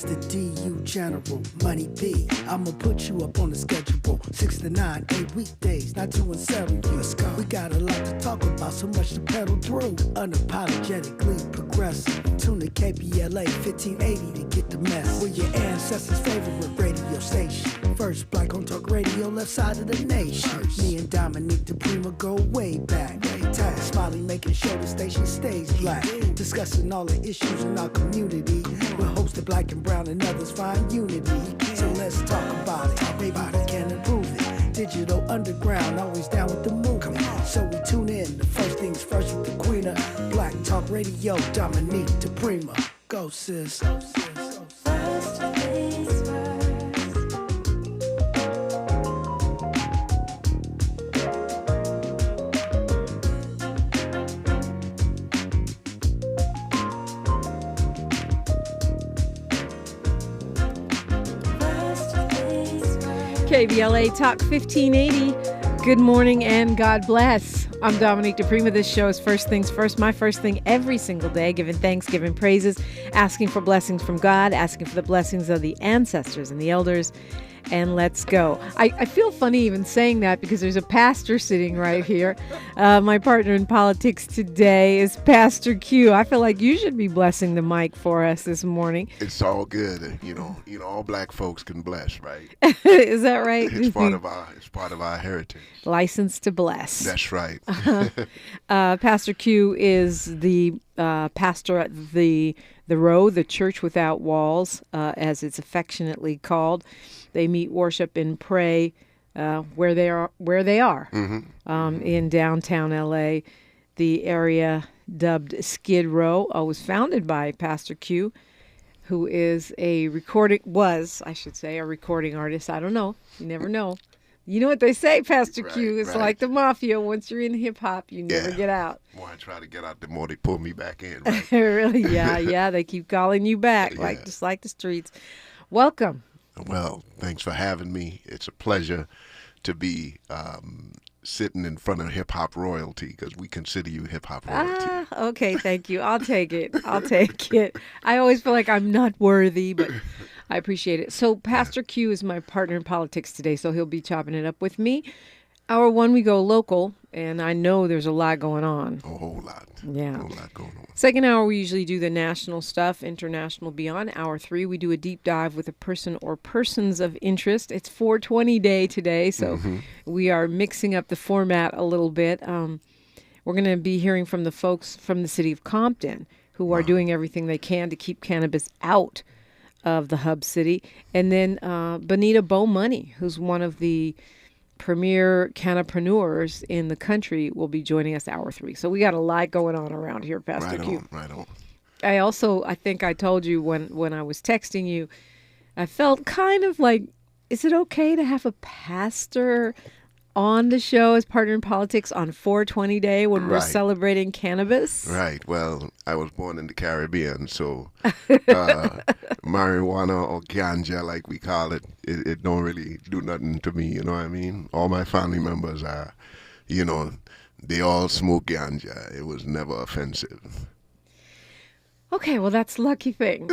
The DU General, Money B. I'ma put you up on the schedule. 6 to 9, 8 weekdays, not 2 and 7. Let's go. We got a lot to talk about, so much to pedal through. Unapologetically progressive. Tune to KBLA 1580 to get the mess. We're your ancestors' favorite radio station. First black on talk radio, left side of the nation. Me and Dominique DiPrima go way back. Smiley making sure the station stays black. Discussing all the issues in our community. We're hosted black and brown and others find unity. So let's talk about it. Maybe we can improve it. Digital underground, always down with the move. So we tune in. The first things first with the queen of Black Talk Radio, Dominique DiPrima. Go sis. Go sis. First things first. KBLA Talk 1580. Good morning and God bless. I'm Dominique DiPrima. This show is First Things First. My first thing every single day, giving thanks, giving praises, asking for blessings from God, asking for the blessings of the ancestors and the elders. And let's go. I feel funny even saying that because there's a pastor sitting right here. My partner in politics today is Pastor Q. I feel like you should be blessing the mic for us this morning. It's all good. You know, all black folks can bless, right? Is that right? It's part of our heritage. License to bless. That's right. Pastor Q is the pastor at the Row, the Church Without Walls, as it's affectionately called. They meet, worship, and pray where they are Mm-hmm. In downtown LA. The area dubbed Skid Row was founded by Pastor Q, who is a recording artist. I don't know. You never know. You know what they say, Pastor Q. It's like the mafia. Once you're in hip hop, you never get out. The more I try to get out, the more they pull me back in. Right? Really? Yeah. They keep calling you back, just like the streets. Welcome. Well, thanks for having me. It's a pleasure to be sitting in front of hip-hop royalty because we consider you hip-hop royalty. Okay, thank you. I'll take it. I always feel like I'm not worthy, but I appreciate it. So Pastor Q is my partner in politics today, so he'll be chopping it up with me. Hour one, we go local, and I know there's a lot going on. A whole lot. Yeah. A whole lot going on. Second hour, we usually do the national stuff, international beyond. Hour three, we do a deep dive with a person or persons of interest. It's 420 day today, so we are mixing up the format a little bit. We're going to be hearing from the folks from the city of Compton who are doing everything they can to keep cannabis out of the hub city. And then Bonita Bo Money, who's one of the premier cannapreneurs in the country, will be joining us hour three. So we got a lot going on around here, Pastor Q. Right on. I think I told you when I was texting you, I felt kind of like, is it okay to have a pastor on the show as partner in politics on 420 Day when we're celebrating cannabis? Right. Well, I was born in the Caribbean, so marijuana or ganja, like we call it, it don't really do nothing to me, you know what I mean? All my family members are, they all smoke ganja. It was never offensive. Okay, well, that's a lucky thing.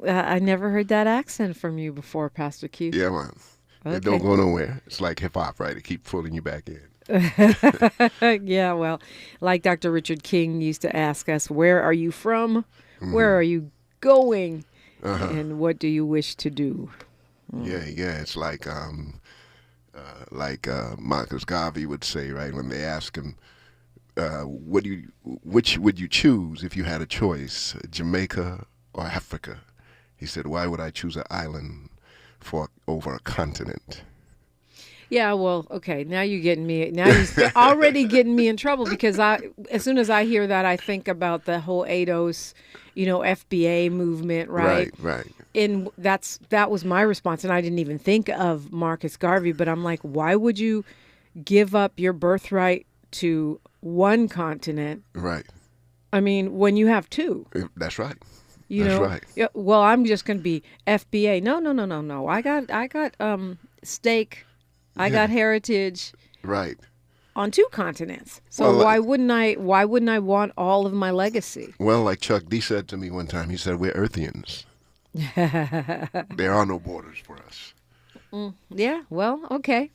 I never heard that accent from you before, Pastor Q. Yeah, man. Okay. It don't go nowhere. It's like hip-hop, right? It keeps pulling you back in. Yeah, well, like Dr. Richard King used to ask us, where are you from? Mm-hmm. Where are you going? And what do you wish to do? Yeah. It's like Marcus Garvey would say, right, when they ask him, which would you choose if you had a choice, Jamaica or Africa? He said, why would I choose an island over a continent? Yeah, well, okay. Now you're getting me. Now you're already getting me in trouble because as soon as I hear that, I think about the whole ADOS, FBA movement, right? Right. And that was my response, and I didn't even think of Marcus Garvey. But I'm like, why would you give up your birthright to one continent? Right. I mean, when you have two. That's right. That's right. Yeah, well, I'm just going to be FBA. No. I got stake. I got heritage. Right. on 2 continents. So Well, why wouldn't I want all of my legacy? Well, like Chuck D said to me one time, he said, we're Earthians. There are no borders for us. Yeah, well, okay.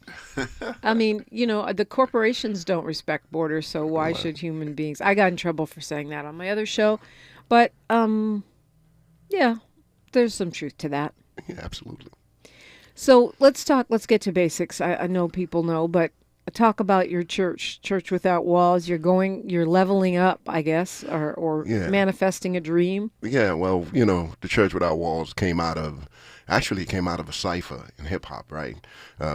I mean, the corporations don't respect borders, so why should human beings? I got in trouble for saying that on my other show, but yeah, there's some truth to that. Yeah, absolutely. So let's get to basics. I know people know, but talk about your Church Without Walls. You're leveling up, I guess, or Yeah. manifesting a dream. Yeah, well, the Church Without Walls came out of a cipher in hip hop, right?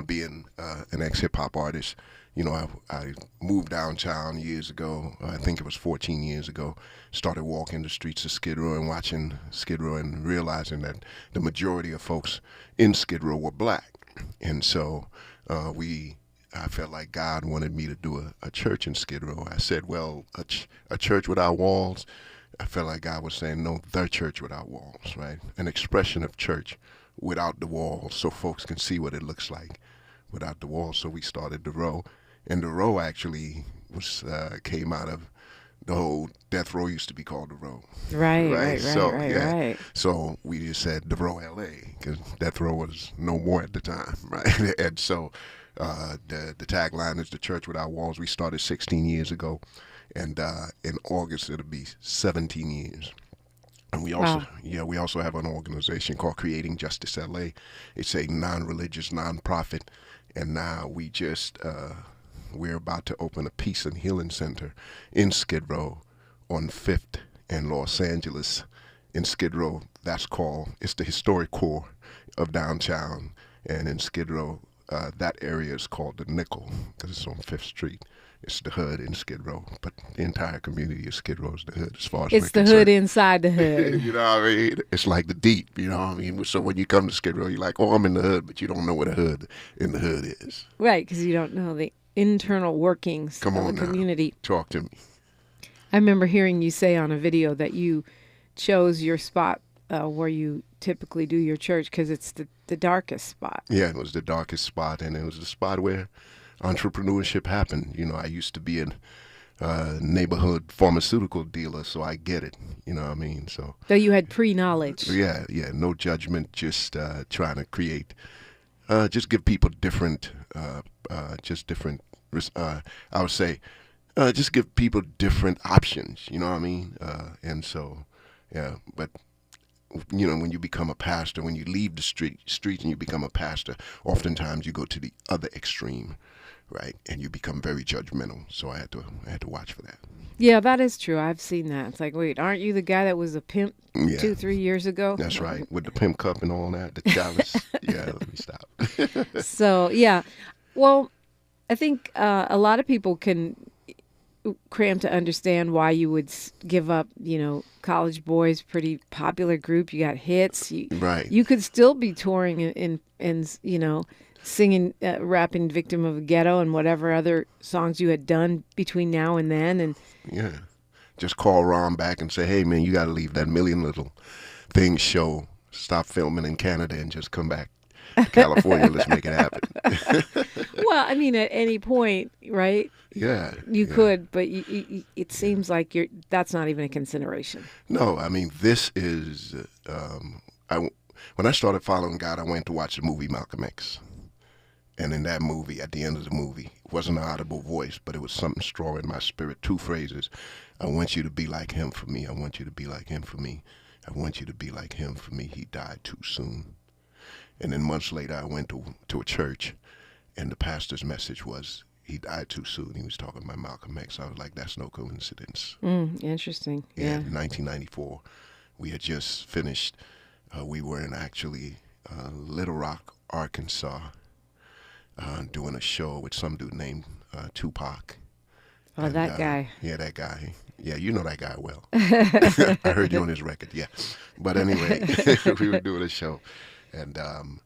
Being an ex-hip hop artist, I moved downtown years ago. I think it was 14 years ago. Started walking the streets of Skid Row and watching Skid Row and realizing that the majority of folks in Skid Row were black. And so I felt like God wanted me to do a church in Skid Row. I said, well, a church without walls. I felt like God was saying, no, the church without walls, right? An expression of church without the walls, so folks can see what it looks like without the walls. So we started the Row, and the Row actually came out of the whole Death Row used to be called the Row. Right. So we just said the Row LA because Death Row was no more at the time, right? And so the tagline is the Church Without Walls. We started 16 years ago, and in August it'll be 17 years. And we also have an organization called Creating Justice LA. It's a non-religious nonprofit, and now we're about to open a peace and healing center in Skid Row on 5th and Los Angeles in Skid Row. It's the historic core of downtown, and in Skid Row, that area is called the Nickel because it's on 5th Street. It's the hood in Skid Row, but the entire community of Skid Row is the hood as far as it's the hood inside the hood. You know what I mean? It's like the deep, you know what I mean? So when you come to Skid Row, you're like, oh, I'm in the hood, but you don't know what a hood in the hood is. Right, because you don't know the internal workings Come on of the community. Now. Talk to me. I remember hearing you say on a video that you chose your spot where you typically do your church because it's the darkest spot. Yeah, it was the darkest spot, and it was the spot where entrepreneurship happened. I used to be a neighborhood pharmaceutical dealer, so I get it. You know what I mean? So you had pre-knowledge. Yeah, no judgment, just trying to create, just give people different, I would say, just give people different options. You know what I mean? And so, yeah, but when you become a pastor, when you leave the streets and you become a pastor, oftentimes you go to the other extreme, right? And you become very judgmental. So I had to watch for that. Yeah, that is true. I've seen that. It's like, wait, aren't you the guy that was a pimp 2-3 years ago? That's right. With the pimp cup and all that, the chalice. Yeah, let me stop. So, yeah. Well, I think a lot of people can cram to understand why you would give up, College Boys, pretty popular group. You got hits. Right. You could still be touring and singing, rapping Victim of a Ghetto and whatever other songs you had done between now and then. And yeah. Just call Ron back and say, hey, man, you got to leave that Million Little Things show. Stop filming in Canada and just come back to California. Let's make it happen. Well, I mean, at any point, right? Yeah. You could, but it seems like that's not even a consideration. No, I mean, this is, when I started following God, I went to watch the movie Malcolm X. And in that movie, at the end of the movie, it wasn't an audible voice, but it was something strong in my spirit. 2 phrases. I want you to be like him for me. I want you to be like him for me. I want you to be like him for me. He died too soon. And then months later, I went to a church, and the pastor's message was, he died too soon. He was talking about Malcolm X. I was like, that's no coincidence. Interesting. Yeah. In 1994, we had just finished. We were in actually Little Rock, Arkansas, doing a show with some dude named Tupac. Oh, and, that guy. Yeah, that guy. Yeah, you know that guy well. I heard you on his record, yeah. But anyway, we were doing a show. And then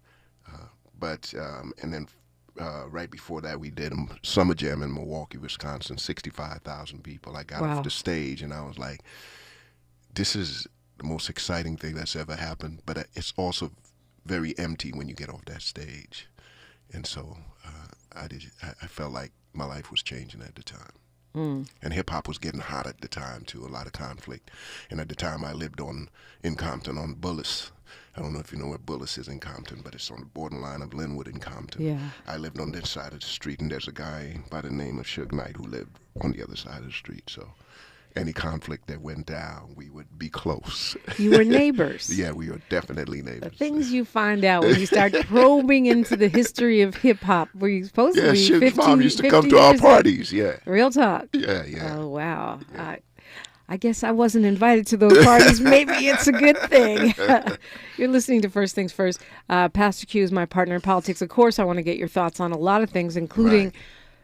right before that, we did a summer jam in Milwaukee, Wisconsin, 65,000 people. I got off the stage, and I was like, this is the most exciting thing that's ever happened. But it's also very empty when you get off that stage. And so I felt like my life was changing at the time. And hip hop was getting hot at the time too, a lot of conflict. And at the time I lived in Compton on Bullis. I don't know if you know where Bullis is in Compton, but it's on the borderline of Linwood and Compton. Yeah. I lived on this side of the street, and there's a guy by the name of Suge Knight who lived on the other side of the street. So any conflict that went down, we would be close. You were neighbors. Yeah, we were definitely The neighbors. things you find out when you start probing into the history of hip hop. Were you supposed to Yeah, be Suge's 15, mom used to 50 come to our years in? parties. Yeah, Real talk. yeah, yeah. Oh, wow. I guess I wasn't invited to those parties. Maybe it's a good thing. You're listening to First Things First. Pastor Q is my partner in politics. Of course, I want to get your thoughts on a lot of things, including Right.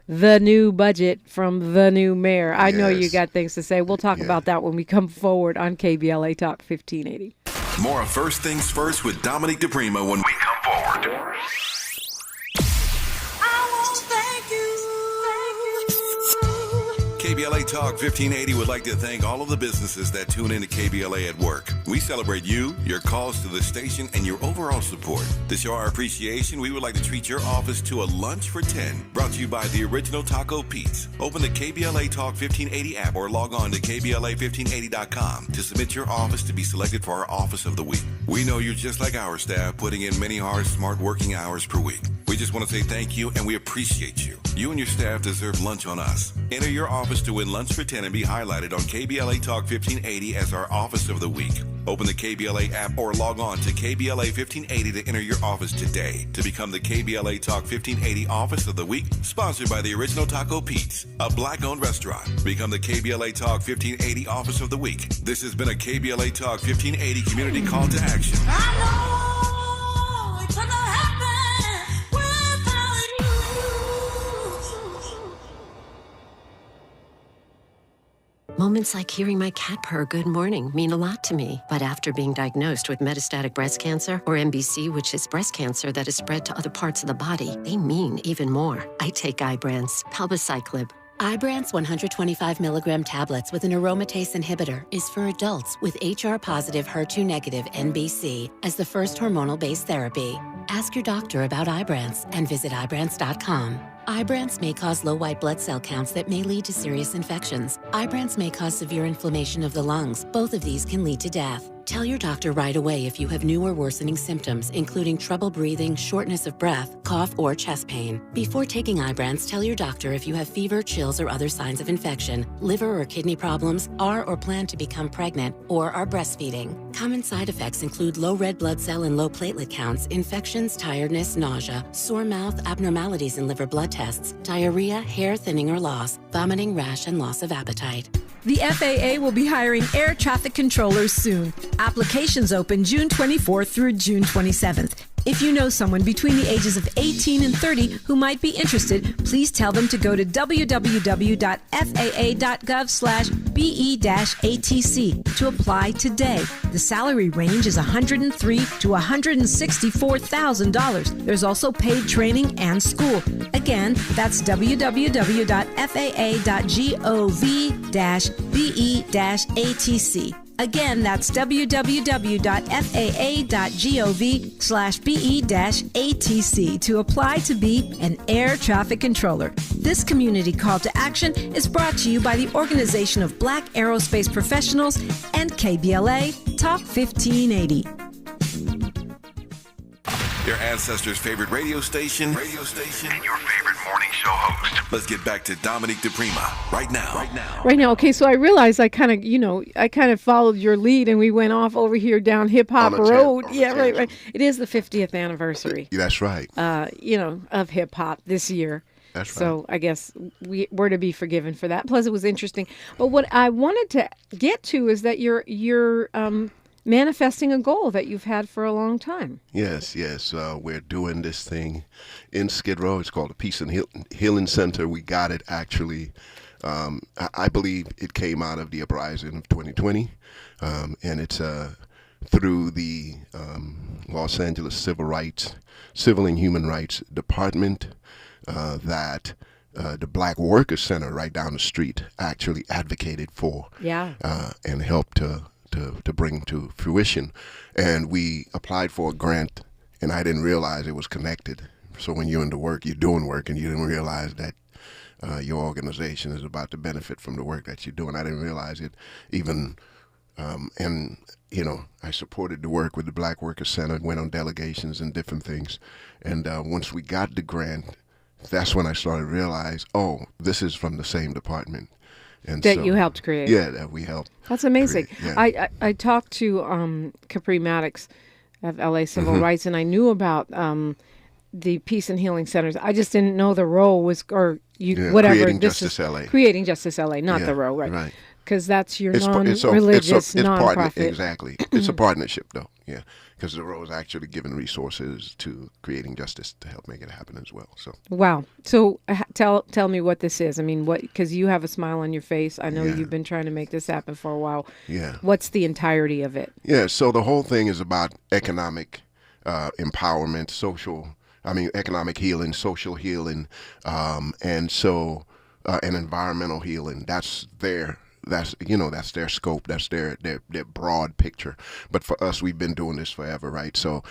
the new budget from the new mayor. I know you Yes. got things to say. We'll talk about that when we come forward on KBLA Talk 1580. More of First Things First with Dominique DiPrima when we come forward. KBLA Talk 1580 would like to thank all of the businesses that tune into KBLA at work. We celebrate you, your calls to the station, and your overall support. To show our appreciation, we would like to treat your office to a lunch for 10, brought to you by the Original Taco Pete's. Open the KBLA Talk 1580 app or log on to KBLA1580.com to submit your office to be selected for our Office of the Week. We know you're just like our staff, putting in many hard, smart working hours per week. We just want to say thank you, and we appreciate you. You and your staff deserve lunch on us. Enter your office to win lunch for 10 and be highlighted on KBLA Talk 1580 as our Office of the Week. Open the KBLA app or log on to KBLA 1580 to enter your office today to become the KBLA Talk 1580 Office of the Week, sponsored by the Original Taco Pete's, a black-owned restaurant. Become the KBLA Talk 1580 Office of the Week. This has been a KBLA Talk 1580 community call to action. I know it's gonna happen Moments like hearing my cat purr good morning mean a lot to me. But after being diagnosed with metastatic breast cancer, or MBC, which is breast cancer that is spread to other parts of the body, they mean even more. I take Ibrance, palbociclib. Ibrance 125 milligram tablets with an aromatase inhibitor is for adults with HR-positive, HER2-negative NBC as the first hormonal-based therapy. Ask your doctor about Ibrance and visit Ibrance.com. Ibrance may cause low white blood cell counts that may lead to serious infections. Ibrance may cause severe inflammation of the lungs. Both of these can lead to death. Tell your doctor right away if you have new or worsening symptoms, including trouble breathing, shortness of breath, cough, or chest pain. Before taking Ibrance, tell your doctor if you have fever, chills, or other signs of infection, liver or kidney problems, are or plan to become pregnant, or are breastfeeding. Common side effects include low red blood cell and low platelet counts, infections, tiredness, nausea, sore mouth, abnormalities in liver blood tests, diarrhea, hair thinning or loss, vomiting, rash, and loss of appetite. The FAA will be hiring air traffic controllers soon. Applications open June 24th through June 27th. If you know someone between the ages of 18 and 30 who might be interested, please tell them to go to www.faa.gov/BE-ATC to apply today. The salary range is $103,000 to $164,000. There's also paid training and school. Again, that's www.faa.gov/BE-ATC. Again, that's www.faa.gov/BE-ATC to apply to be an air traffic controller. This community call to action is brought to you by the Organization of Black Aerospace Professionals and KBLA Talk 1580. Your ancestors' favorite radio station, and your favorite morning show host. Let's get back to Dominique DiPrima right now. Right now, okay, so I realized I kind of followed your lead and we went off over here down Hip Hop Road. Yeah, right. It is the 50th anniversary. That's right. Of hip hop this year. That's right. So I guess we're to be forgiven for that. Plus, it was interesting. But what I wanted to get to is that you're manifesting a goal that you've had for a long time. Yes. We're doing this thing in Skid Row. It's called the Peace and Healing Center. We got it actually. I believe it came out of the uprising of 2020, and it's through the Los Angeles Civil and Human Rights Department that the Black Workers Center right down the street actually advocated for. Yeah. And helped to bring to fruition. And we applied for a grant, and I didn't realize it was connected. So when you're into work, you're doing work, and you didn't realize that your organization is about to benefit from the work that you're doing. I didn't realize it even, and I supported the work with the Black Workers Center, went on delegations and different things. And once we got the grant, that's when I started to realize, oh, this is from the same department. And that you helped create. Yeah, that we helped. That's amazing. Create, yeah. I talked to Capri Maddox of LA Civil Rights, and I knew about the Peace and Healing Centers. I just didn't know the role was, whatever. Creating Justice LA. Creating Justice LA, not the role, right? Right. Because that's your It's non-religious nonprofit. Exactly. It's a partnership, though. Yeah, because the role is actually giving resources to creating justice to help make it happen as well. So. Wow. So tell me what this is. I mean, because you have a smile on your face. I know you've been trying to make this happen for a while. Yeah. What's the entirety of it? Yeah. So the whole thing is about economic empowerment, economic healing, social healing, and environmental healing. That's their scope. That's their broad picture. But for us, we've been doing this forever, right? So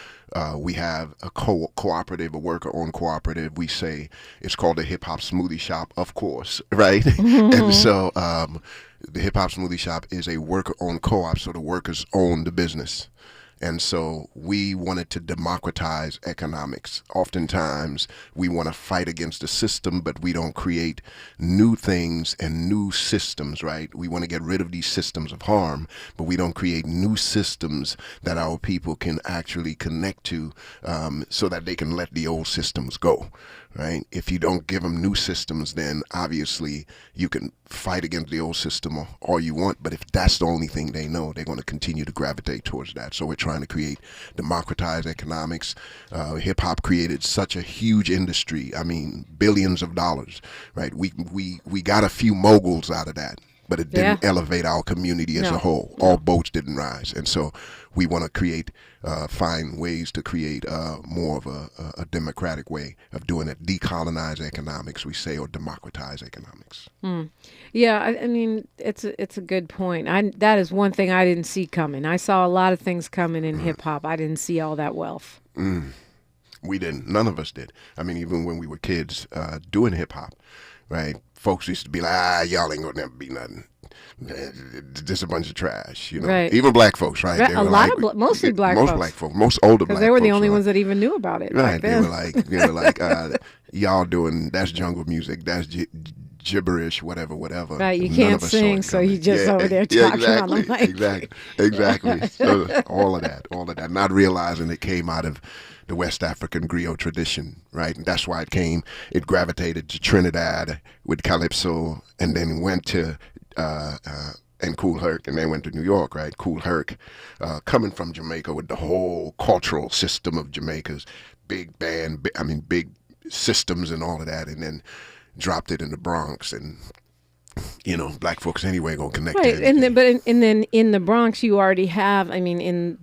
we have a cooperative, a worker-owned cooperative. We say it's called the Hip Hop Smoothie Shop, of course, right? And so the Hip Hop Smoothie Shop is a worker-owned co-op, so the workers own the business. And so we wanted to democratize economics. Oftentimes, we want to fight against the system, but we don't create new things and new systems, right? We want to get rid of these systems of harm, but we don't create new systems that our people can actually connect to so that they can let the old systems go, right? If you don't give them new systems, then obviously you can fight against the old system all you want, but if that's the only thing they know, they're going to continue to gravitate towards that. So we're trying to create democratized economics. Hip hop created such a huge industry. I mean, billions of dollars, right? We got a few moguls out of that, but it didn't elevate our community as a whole. All boats didn't rise. And so we want to find ways to create more of a democratic way of doing it. Decolonize economics, we say, or democratize economics. Yeah, I mean, it's a good point. That is one thing I didn't see coming. I saw a lot of things coming in hip hop. I didn't see all that wealth. We didn't. None of us did. I mean, even when we were kids doing hip hop, right? Folks used to be like, y'all ain't gonna never be nothing. Just a bunch of trash, Right. Even black folks, right? Right. Mostly black folks. Most black folks, most older black folks. Because they were the only ones that even knew about it. Right. Back then. They were like, y'all doing, that's jungle music, that's gibberish, whatever. Right, you can't sing, so you just over there talking on the mic. Exactly. So all of that, not realizing it came out of the West African griot tradition, right? And that's why it gravitated to Trinidad with Calypso, and then went to and Kool Herc, and they went to New York, right? Kool Herc, coming from Jamaica with the whole cultural system of Jamaica's big band, big systems and all of that, and then dropped it in the Bronx, and black folks anyway gonna connect. Right, and then in the Bronx, you already have. I mean, in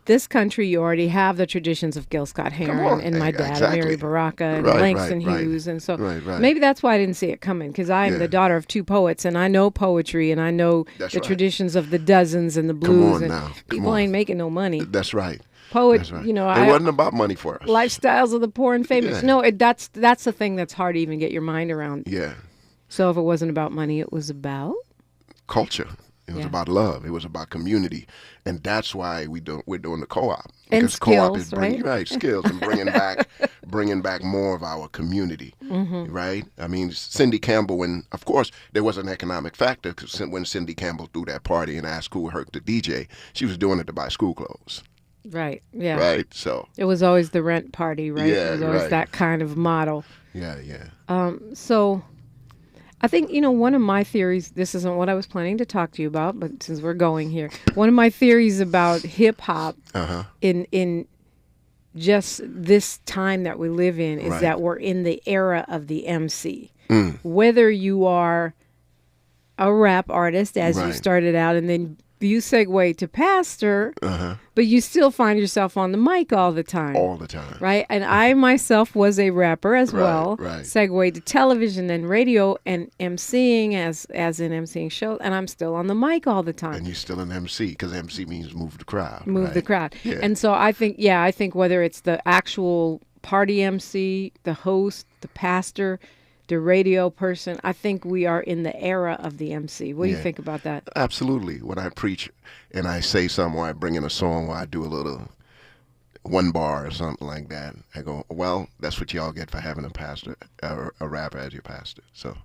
this country, you already have the traditions of Gil Scott-Heron and my dad, and Mary Baraka, and Langston Hughes, and so maybe that's why I didn't see it coming, because I am the daughter of two poets, and I know poetry, and I know traditions of the dozens and the blues, people ain't making no money. That's right. Poet, it wasn't about money for us. Lifestyles of the poor and famous. No, that's the thing that's hard to even get your mind around. Yeah. So if it wasn't about money, it was about culture. It was about love. It was about community, and that's why we're doing the co-op. And because skills, co-op is bringing skills and bringing back more of our community, right? I mean, Cindy Campbell, when of course there was an economic factor, because when Cindy Campbell threw that party and asked Kool Herc to DJ, she was doing it to buy school clothes. Right. Yeah. Right. So it was always the rent party, right? Yeah, it was always that kind of model. Yeah. So I think, one of my theories, this isn't what I was planning to talk to you about, but since we're going here, one of my theories about hip hop in just this time that we live in is that we're in the era of the MC. Whether you are a rap artist, as you started out, and then you segue to pastor, but you still find yourself on the mic all the time. Right? And I myself was a rapper as well. Segued to television and radio and emceeing as in emceeing shows, and I'm still on the mic all the time. And you're still an MC, because MC means move the crowd. Move the crowd. Yeah. And so I think whether it's the actual party MC, the host, the pastor, the radio person. I think we are in the era of the MC. What do you think about that? Absolutely. When I preach and I say something, or I bring in a song, or I do a little one bar or something like that, I go, well, that's what y'all get for having a pastor, a rapper as your pastor. So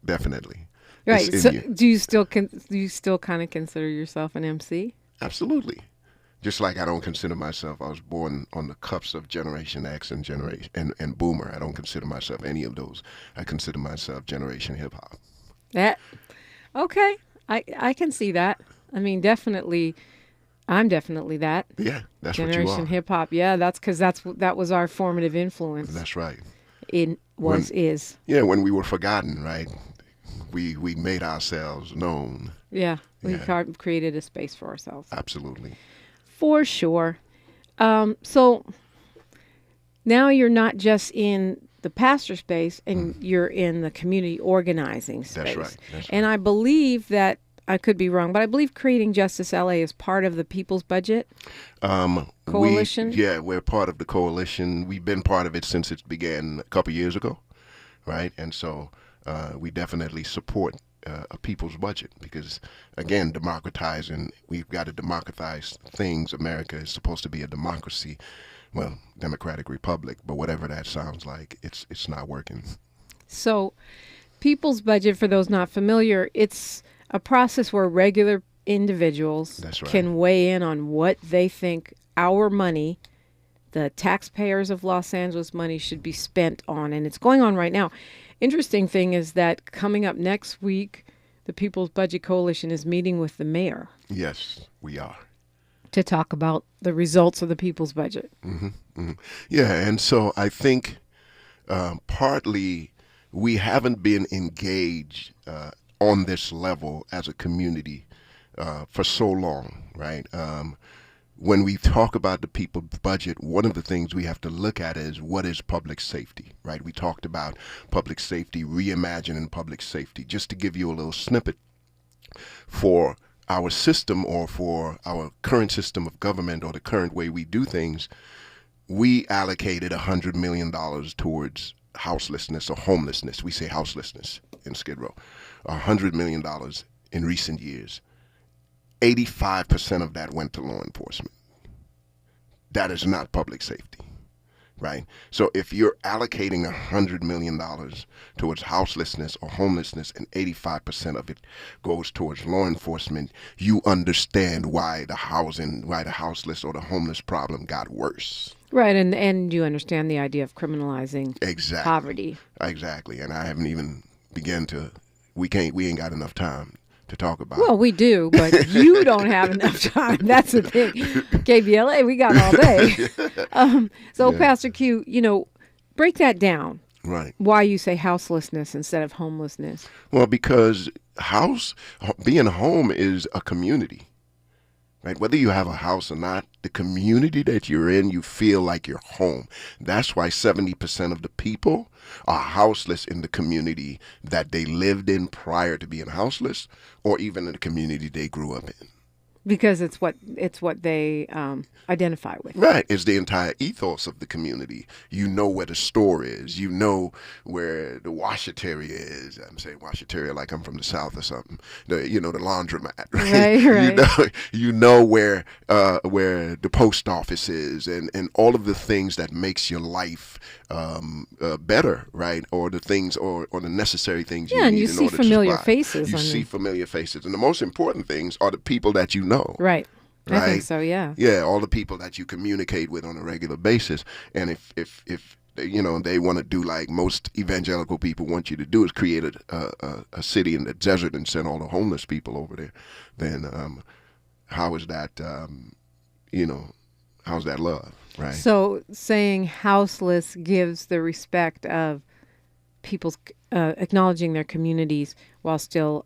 definitely. Right. So do you still kind of consider yourself an MC? Absolutely. Just like I don't consider myself, I was born on the cusp of Generation X and and Boomer. I don't consider myself any of those. I consider myself Generation Hip Hop. Okay. I can see that. I mean, definitely, I'm definitely that. Yeah, that's Generation what you are. Hip Hop. Yeah, that's because that was our formative influence. That's right. Is. Yeah, when we were forgotten, right? We made ourselves known. Yeah, we created a space for ourselves. Absolutely. For sure. So now you're not just in the pastor space, and you're in the community organizing space. That's right. And I believe that, I could be wrong, but I believe Creating Justice LA is part of the People's Budget Coalition. We're part of the coalition. We've been part of it since it began a couple years ago, right? And so we definitely support a people's budget because, again, democratizing, we've got to democratize things. America is supposed to be a democracy, well, democratic republic, but whatever that sounds like, it's not working. So people's budget, for those not familiar, it's a process where regular individuals can weigh in on what they think our money, the taxpayers of Los Angeles money, should be spent on. And it's going on right now. Interesting thing is that coming up next week, the People's Budget Coalition is meeting with the mayor. Yes, we are. To talk about the results of the people's budget. Mm-hmm, mm-hmm. Yeah, and so I think partly we haven't been engaged on this level as a community for so long, right? When we talk about the people's budget, one of the things we have to look at is what is public safety, right? We talked about public safety, reimagining public safety. Just to give you a little snippet, for our system or for our current system of government or the current way we do things, we allocated $100 million towards houselessness or homelessness. We say houselessness in Skid Row. $100 million in recent years. 85% of that went to law enforcement. That is not public safety, right? So if you're allocating $100 million towards houselessness or homelessness and 85% of it goes towards law enforcement, you understand why the houseless or the homeless problem got worse. Right, and you understand the idea of criminalizing poverty. Exactly, and I haven't even begun to, we ain't got enough time to talk about. Well, we do, but you don't have enough time. That's the thing. KBLA, we got all day. Pastor Q, break that down. Right. Why you say houselessness instead of homelessness? Well, because being home is a community, right? Whether you have a house or not, the community that you're in, you feel like you're home. That's why 70% of the people are houseless in the community that they lived in prior to being houseless, or even in the community they grew up in. Because it's what they identify with. Right. It's the entire ethos of the community. You know where the store is. You know where the washateria is. I'm saying washateria like I'm from the South or something. The laundromat. Right. You know where the post office is and all of the things that makes your life better, right? Or the things or the necessary things you need in order to survive. Yeah, and you see familiar faces. You see familiar faces. And the most important things are the people that you know. Right. I think so, yeah. Yeah, all the people that you communicate with on a regular basis. And if they want to do like most evangelical people want you to do is create a city in the desert and send all the homeless people over there, then how is that, how's that love, right? So saying houseless gives the respect of people's acknowledging their communities while still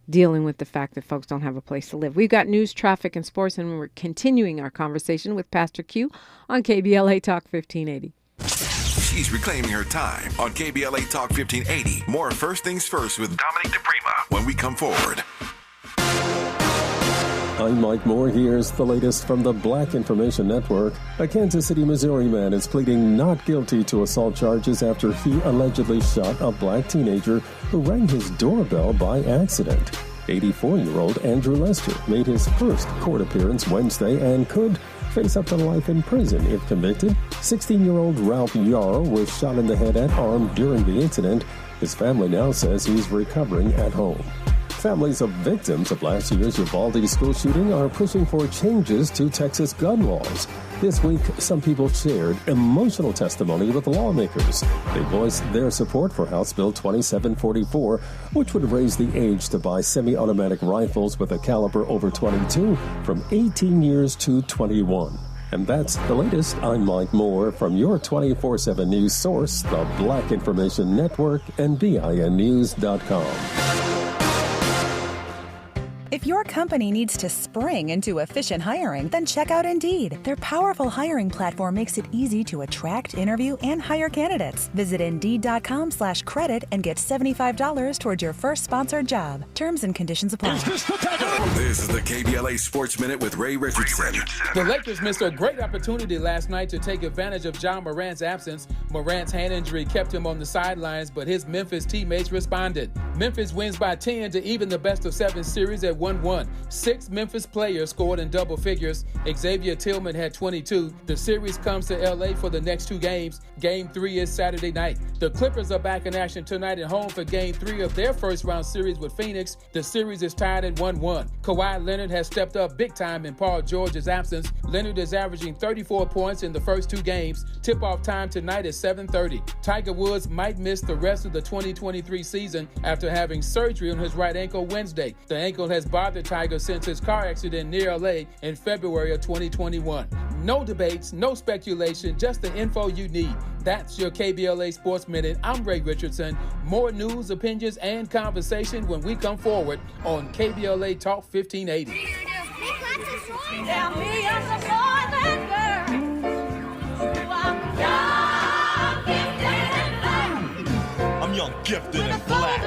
dealing with the fact that folks don't have a place to live. We've got news, traffic, and sports, and we're continuing our conversation with Pastor Q on KBLA Talk 1580. She's reclaiming her time on KBLA Talk 1580. More First Things First with Dominique DiPrima when we come forward. I'm Mike Moore. Here's the latest from the Black Information Network. A Kansas City, Missouri man is pleading not guilty to assault charges after he allegedly shot a black teenager who rang his doorbell by accident. 84-year-old Andrew Lester made his first court appearance Wednesday and could face up to life in prison if convicted. 16-year-old Ralph Yarrow was shot in the head and arm during the incident. His family now says he's recovering at home. Families of victims of last year's Uvalde school shooting are pushing for changes to Texas gun laws. This week, some people shared emotional testimony with lawmakers. They voiced their support for House Bill 2744, which would raise the age to buy semi-automatic rifles with a caliber over 22 from 18 years to 21. And that's the latest. I'm Mike Moore from your 24/7 news source, the Black Information Network and BINnews.com. If your company needs to spring into efficient hiring, then check out Indeed. Their powerful hiring platform makes it easy to attract, interview, and hire candidates. Visit Indeed.com/credit and get $75 towards your first sponsored job. Terms and conditions apply. This is the KBLA Sports Minute with Ray Richardson. The Lakers missed a great opportunity last night to take advantage of John Morant's absence. Morant's hand injury kept him on the sidelines, but his Memphis teammates responded. Memphis wins by 10 to even the best-of-7 series at 1-1. 6 Memphis players scored in double figures. Xavier Tillman had 22. The series comes to L.A. for the next 2 games. Game 3 is Saturday night. The Clippers are back in action tonight at home for Game 3 of their first-round series with Phoenix. The series is tied at 1-1. Kawhi Leonard has stepped up big time in Paul George's absence. Leonard is averaging 34 points in the first 2 games. Tip-off time tonight is 7:30. Tiger Woods might miss the rest of the 2023 season after having surgery on his right ankle Wednesday. The ankle has bothered Tiger since his car accident near LA in February of 2021. No debates, no speculation, just the info you need. That's your KBLA Sports Minute. I'm Ray Richardson. More news, opinions, and conversation when we come forward on KBLA Talk 1580. Tell me I'm the boy and girl. I'm young, gifted, and black.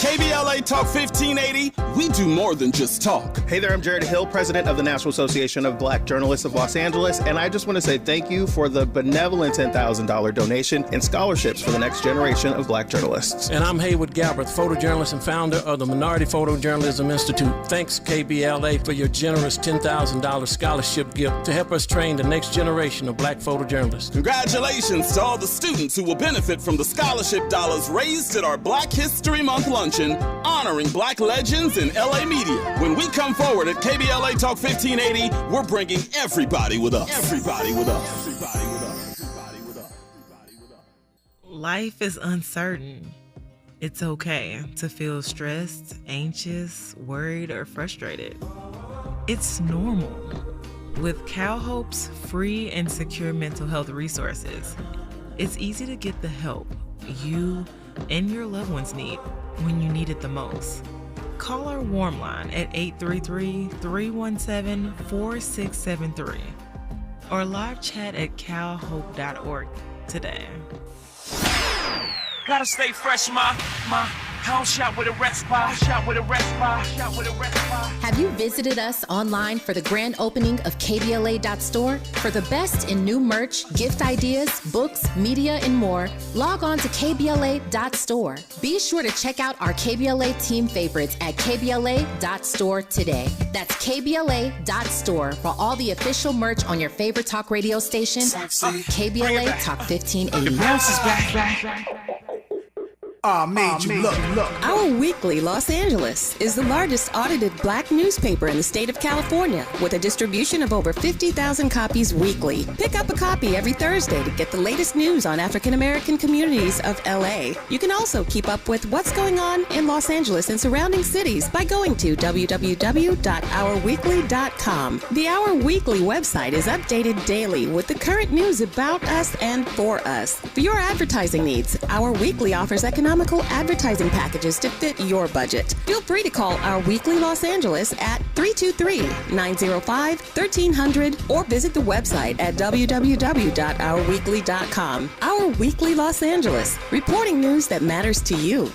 KBLA Talk 1580, we do more than just talk. Hey there, I'm Jared Hill, president of the National Association of Black Journalists of Los Angeles, and I just want to say thank you for the benevolent $10,000 donation and scholarships for the next generation of black journalists. And I'm Haywood Galbraith, photojournalist and founder of the Minority Photojournalism Institute. Thanks, KBLA, for your generous $10,000 scholarship gift to help us train the next generation of black photojournalists. Congratulations to all the students who will benefit from the scholarship dollars raised at our Black History Month luncheon honoring black legends in LA media. When we come forward at KBLA Talk 1580, we're bringing everybody with us. Everybody with us. Everybody with us. Everybody with us. Everybody with us. Life is uncertain. It's okay to feel stressed, anxious, worried, or frustrated. It's normal. With CalHope's free and secure mental health resources, it's easy to get the help you and your loved ones need when you need it the most. Call our warm line at 833-317-4673 or live chat at calhope.org today. Gotta stay fresh, my house shot with a rest bar, shot with a rest bar, shot with a rest bar. Have you visited us online for the grand opening of KBLA.store? For the best in new merch, gift ideas, books, media, and more, log on to KBLA.store. Be sure to check out our KBLA team favorites at KBLA.store today. That's KBLA.store for all the official merch on your favorite talk radio station, KBLA Talk 1580. The bounce is back. Made you look. Our weekly Los Angeles is the largest audited black newspaper in the state of California with a distribution of over 50,000 copies weekly. Pick up a copy every Thursday to get the latest news on African American communities of LA. You can also keep up with what's going on in Los Angeles and surrounding cities by going to www.ourweekly.com. The Our Weekly website is updated daily with the current news about us and for us. For your advertising needs, Our Weekly offers economical advertising packages to fit your budget. Feel free to call Our Weekly Los Angeles at 323-905-1300 or visit the website at www.ourweekly.com. Our Weekly Los Angeles, reporting news that matters to you.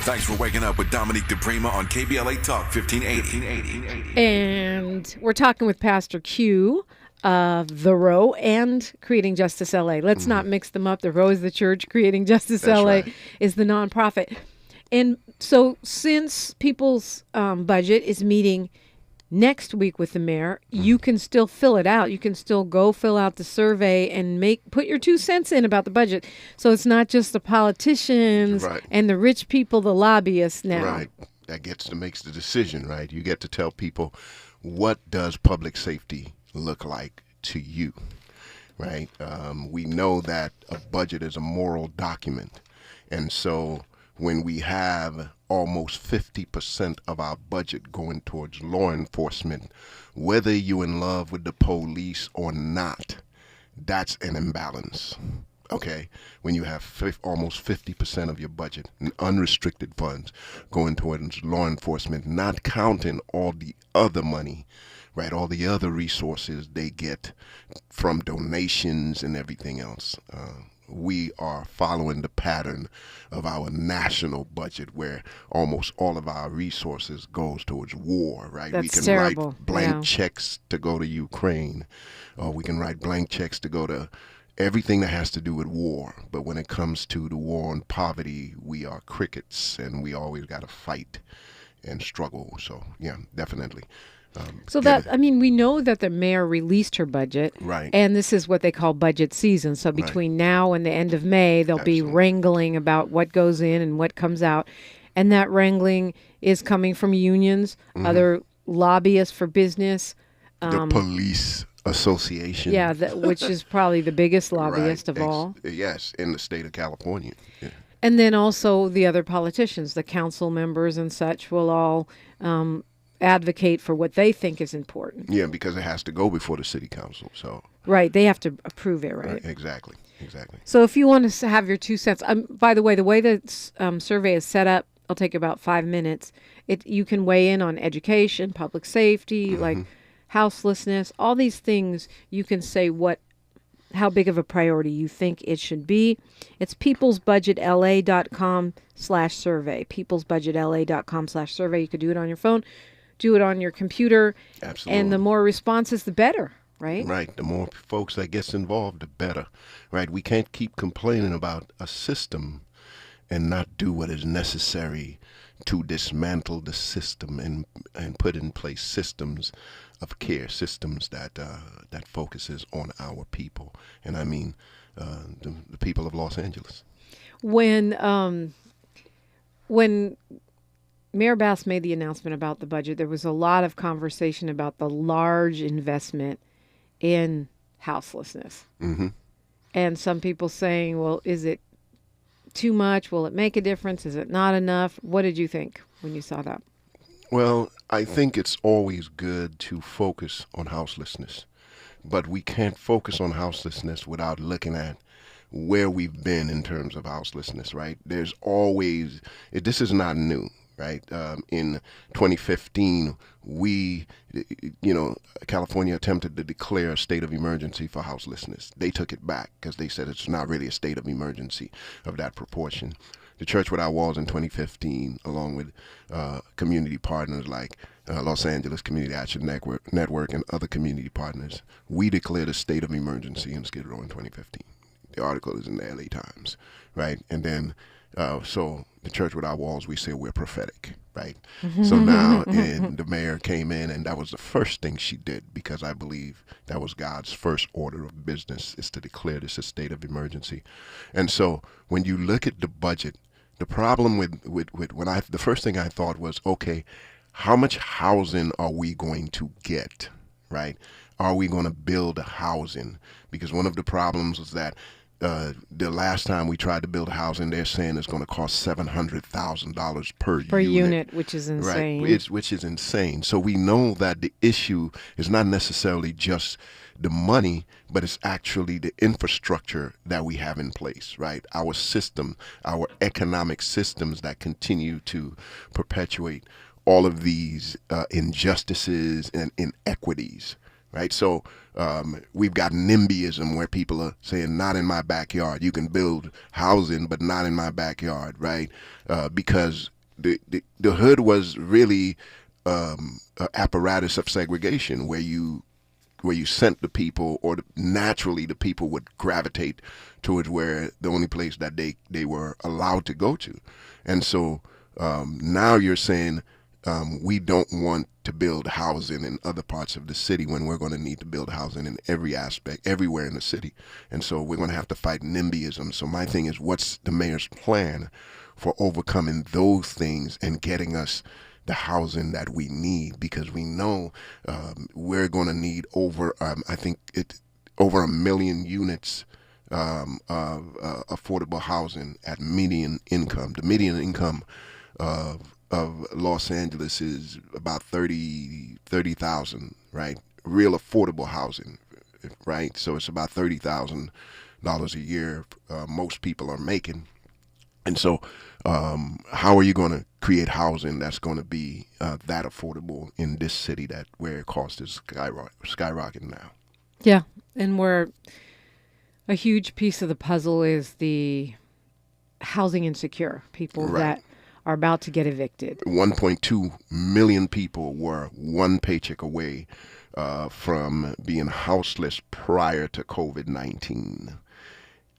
Thanks for waking up with Dominique DiPrima on KBLA Talk 1580. And we're talking with Pastor Q of The Row and Creating Justice LA. Let's not mix them up. The Row is the church. Creating Justice LA is the nonprofit. And so since people's budget is meeting next week with the mayor, you can still fill it out. You can still go fill out the survey and put your 2 cents in about the budget. So it's not just the politicians and the rich people, the lobbyists now. Right. That makes the decision, right? You get to tell people, what does public safety look like to you, right? We know that a budget is a moral document. And so when we have almost 50% of our budget going towards law enforcement, whether you're in love with the police or not, that's an imbalance, okay? When you have almost 50% of your budget in unrestricted funds going towards law enforcement, not counting all the other money, right, all the other resources they get from donations and everything else. We are following the pattern of our national budget where almost all of our resources goes towards war, right? That's we can terrible. write blank checks to go to Ukraine, or we can write blank checks to go to everything that has to do with war. But when it comes to the war on poverty, we are crickets, and we always got to fight and struggle. So, yeah, definitely. We know that the mayor released her budget. Right. And this is what they call budget season. So between now and the end of May, they'll be wrangling about what goes in and what comes out. And that wrangling is coming from unions, other lobbyists for business. The police association. Yeah, which is probably the biggest lobbyist of all. Yes, in the state of California. Yeah. And then also the other politicians, the council members and such will all advocate for what they think is important. Yeah, because it has to go before the city council. So right, they have to approve it, right? Exactly. So if you want to have your 2 cents, by the way the survey is set up, it'll take about 5 minutes. You can weigh in on education, public safety, like houselessness, all these things. You can say how big of a priority you think it should be. It's peoplesbudgetla.com/survey. peoplesbudgetla.com/survey. You could do it on your phone. Do it on your computer. Absolutely. And the more responses, the better, right? Right. The more folks that gets involved, the better. Right. We can't keep complaining about a system and not do what is necessary to dismantle the system and put in place systems of care, systems that focuses on our people. And I mean the people of Los Angeles. When Mayor Bass made the announcement about the budget, there was a lot of conversation about the large investment in houselessness. And some people saying, well, is it too much? Will it make a difference? Is it not enough? What did you think when you saw that? Well, I think it's always good to focus on houselessness, but we can't focus on houselessness without looking at where we've been in terms of houselessness, right? There's always, this is not new. Right. In 2015, California attempted to declare a state of emergency for houselessness. They took it back because they said it's not really a state of emergency of that proportion. The Church Without Walls in 2015, along with community partners like Los Angeles Community Action Network and other community partners, we declared a state of emergency in Skid Row in 2015. The article is in the LA Times, right? And then so the Church Without Walls, we say we're prophetic, right? So now the mayor came in, and that was the first thing she did, because I believe that was God's first order of business, is to declare this a state of emergency. And so when you look at the budget, the problem with the first thing I thought was, okay, how much housing are we going to get, right? Are we going to build a housing? Because one of the problems was that the last time we tried to build a housing, they're saying it's going to cost $700,000 per unit, which is insane. Right, which is insane. So we know that the issue is not necessarily just the money, but it's actually the infrastructure that we have in place, right? Our system, our economic systems that continue to perpetuate all of these injustices and inequities. Right, so we've got NIMBYism, where people are saying, not in my backyard. You can build housing, but not in my backyard, right? Because the hood was really an apparatus of segregation where you sent the people, or naturally the people would gravitate towards where the only place that they were allowed to go to. And so now you're saying we don't want to build housing in other parts of the city when we're going to need to build housing in every aspect, everywhere in the city. And so we're going to have to fight NIMBYism. So my thing is, what's the mayor's plan for overcoming those things and getting us the housing that we need? Because we know we're going to need over, I think over 1 million units of affordable housing at median income. The median income of Los Angeles is about 30,000, right? Real affordable housing, right? So it's about $30,000 a year most people are making. And so how are you going to create housing that's going to be that affordable in this city where cost is skyrocketing now? Yeah, and where a huge piece of the puzzle is the housing insecure people that are about to get evicted. 1.2 million people were one paycheck away from being houseless prior to COVID-19.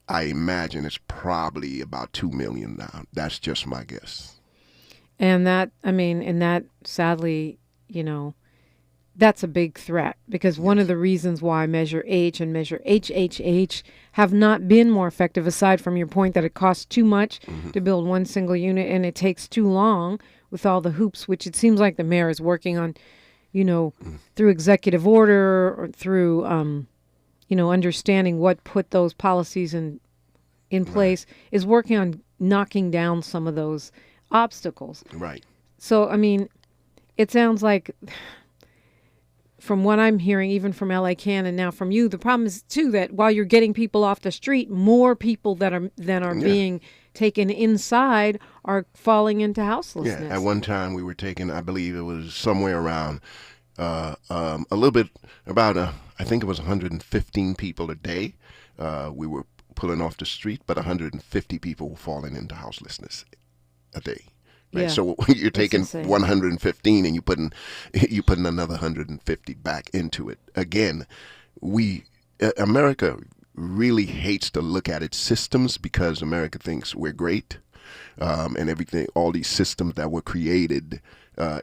I imagine it's probably about 2 million now. That's just my guess. And that sadly, that's a big threat, because one of the reasons why Measure H and Measure HHH have not been more effective, aside from your point that it costs too much to build one single unit and it takes too long with all the hoops, which it seems like the mayor is working on, through executive order or through, understanding what put those policies in place, is working on knocking down some of those obstacles. Right. So, it sounds like, from what I'm hearing, even from LA Can and now from you, the problem is too that while you're getting people off the street, more people that are being taken inside are falling into houselessness. Yeah, at one time we were taking, I believe it was somewhere around a little bit about I think it was 115 people a day. We were pulling off the street, but 150 people were falling into houselessness a day. Right. Yeah. So you're taking 115 and you putting another 150 back into it. Again, America really hates to look at its systems, because America thinks we're great, and everything. All these systems that were created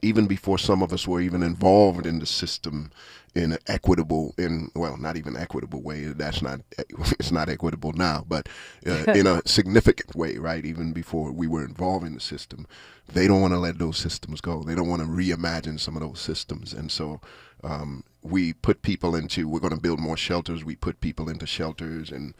even before some of us were even involved in the system in an equitable, not even equitable way. It's not equitable now, but in a significant way, right? Even before we were involved in the system, they don't want to let those systems go. They don't want to reimagine some of those systems. And so we put people we're going to build more shelters. We put people into shelters and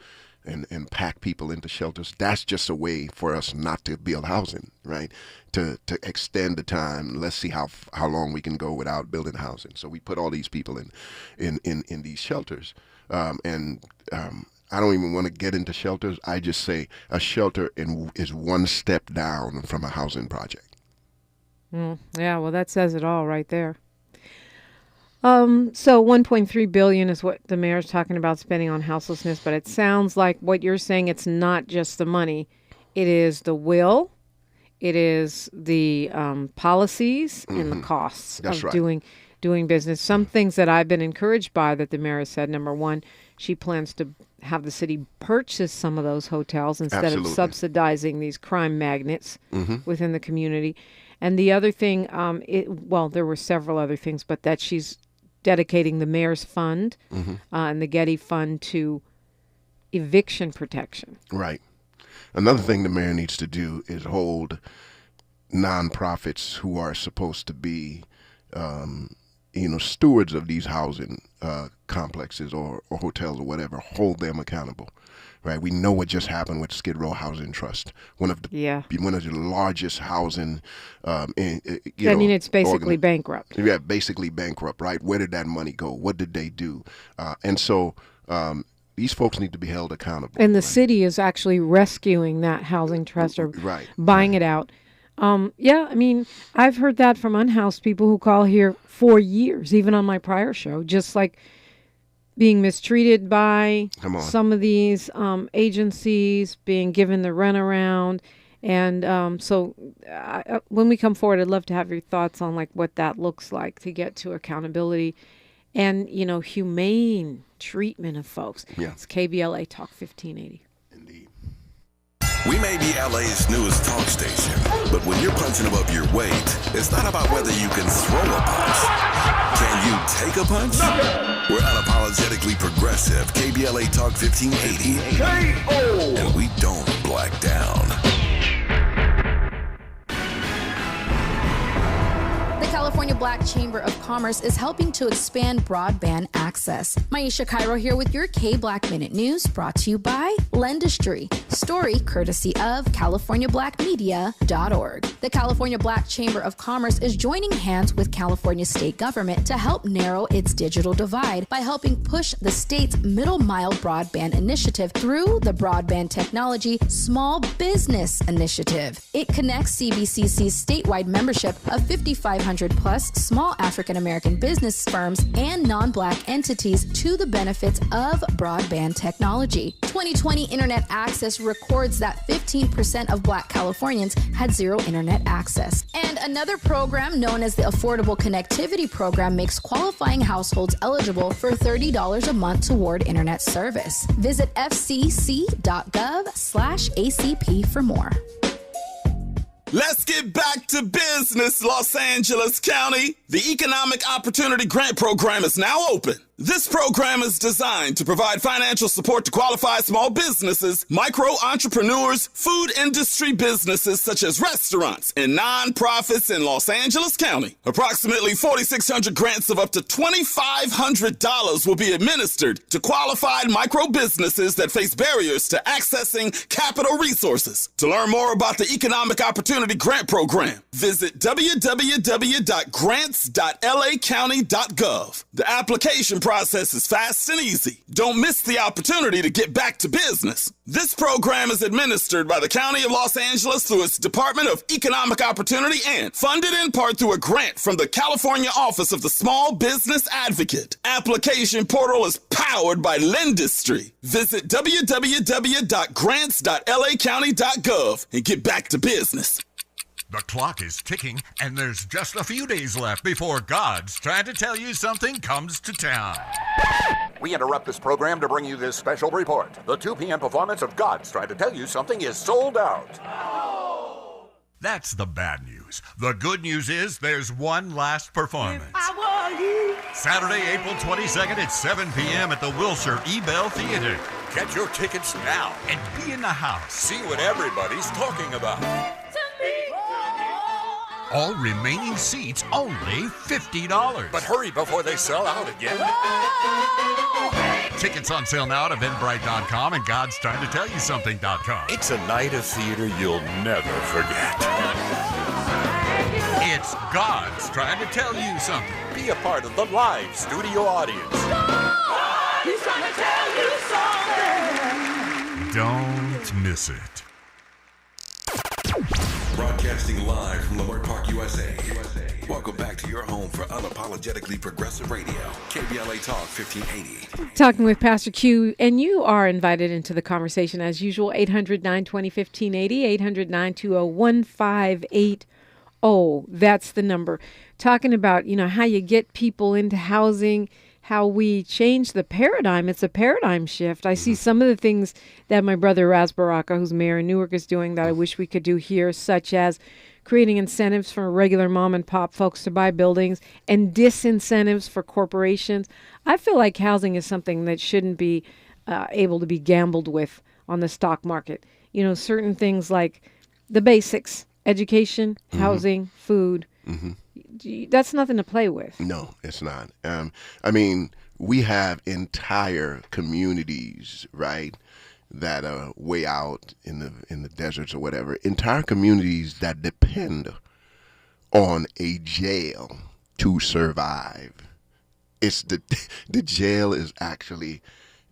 pack people into shelters. That's just a way for us not to build housing, right? To extend the time. Let's see how long we can go without building housing. So we put all these people in these shelters. I don't even want to get into shelters. I just say a shelter is one step down from a housing project. Yeah, well, that says it all right there. So $1.3 billion is what the mayor's talking about spending on houselessness, but it sounds like what you're saying, it's not just the money. It is the will, it is the policies, and the costs of doing business. Some things that I've been encouraged by that the mayor has said, number one, she plans to have the city purchase some of those hotels instead of subsidizing these crime magnates within the community. And the other thing, there were several other things, but that she's dedicating the mayor's fund and the Getty Fund to eviction protection. Right. Another thing the mayor needs to do is hold nonprofits who are supposed to be, stewards of these housing complexes or hotels or whatever, hold them accountable. Right, we know what just happened with Skid Row Housing Trust, one of the largest housing. It's basically bankrupt. Yeah, basically bankrupt. Right, where did that money go? What did they do? And so these folks need to be held accountable. And the city is actually rescuing that housing trust or buying it out. I've heard that from unhoused people who call here for years, even on my prior show, just like being mistreated by some of these agencies, being given the runaround, And when we come forward, I'd love to have your thoughts on like what that looks like to get to accountability and, humane treatment of folks. Yeah. It's KBLA Talk 1580. We may be LA's newest talk station, but when you're punching above your weight, it's not about whether you can throw a punch. Can you take a punch? We're unapologetically progressive. KBLA Talk 1580. And we don't black down. The California Black Chamber of Commerce is helping to expand broadband access. Maisha Cairo here with your K-Black Minute News, brought to you by Lendistry. Story courtesy of CaliforniaBlackMedia.org. The California Black Chamber of Commerce is joining hands with California state government to help narrow its digital divide by helping push the state's middle mile broadband initiative through the Broadband Technology Small Business Initiative. It connects CBCC's statewide membership of 5,500 plus small African American business firms and non-Black entities to the benefits of broadband technology. 2020 Internet Access records that 15% of Black Californians had zero internet access. And another program known as the Affordable Connectivity Program makes qualifying households eligible for $30 a month toward internet service. Visit fcc.gov/ACP for more. Let's get back to business, Los Angeles County. The Economic Opportunity Grant Program is now open. This program is designed to provide financial support to qualified small businesses, micro entrepreneurs, food industry businesses such as restaurants, and nonprofits in Los Angeles County. Approximately 4,600 grants of up to $2,500 will be administered to qualified micro businesses that face barriers to accessing capital resources. To learn more about the Economic Opportunity Grant Program, visit www.grants.lacounty.gov. The application process is fast and easy. Don't miss the opportunity to get back to business. This program is administered by the County of Los Angeles through its Department of Economic Opportunity and funded in part through a grant from the California Office of the Small Business Advocate. Application portal is powered by Lendistry. Visit www.grants.lacounty.gov and get back to business. The clock is ticking, and there's just a few days left before God's Trying to Tell You Something comes to town. We interrupt this program to bring you this special report. The 2 p.m. performance of God's Trying to Tell You Something is sold out. That's the bad news. The good news is there's one last performance. Saturday, April 22nd at 7 p.m. at the Wilshire Ebell Theater. Get your tickets now And be in the house. see what everybody's talking about. All remaining seats only $50. But hurry before they sell out again. Tickets on sale now at eventbrite.com and godstryingtotellyousomething.com. It's a night of theater you'll never forget. It's God's Trying to Tell You Something. Be a part of the live studio audience. He's trying to tell you something. Don't miss it. Broadcasting live from Leimert Park, USA. Welcome back to your home for unapologetically progressive radio. KBLA Talk 1580. Talking with Pastor Q, and you are invited into the conversation as usual. 800-920-1580, 800-920-1580. That's the number. Talking about, how you get people into housing, how we change the paradigm. It's a paradigm shift. I see some of the things that my brother Raz Baraka, who's mayor in Newark, is doing that I wish we could do here, such as creating incentives for regular mom and pop folks to buy buildings and disincentives for corporations. I feel like housing is something that shouldn't be able to be gambled with on the stock market. Certain things like the basics, education, housing, food. That's nothing to play with. No, it's not. We have entire communities, right, that are way out in the deserts or whatever. Entire communities that depend on a jail to survive. It's the jail is actually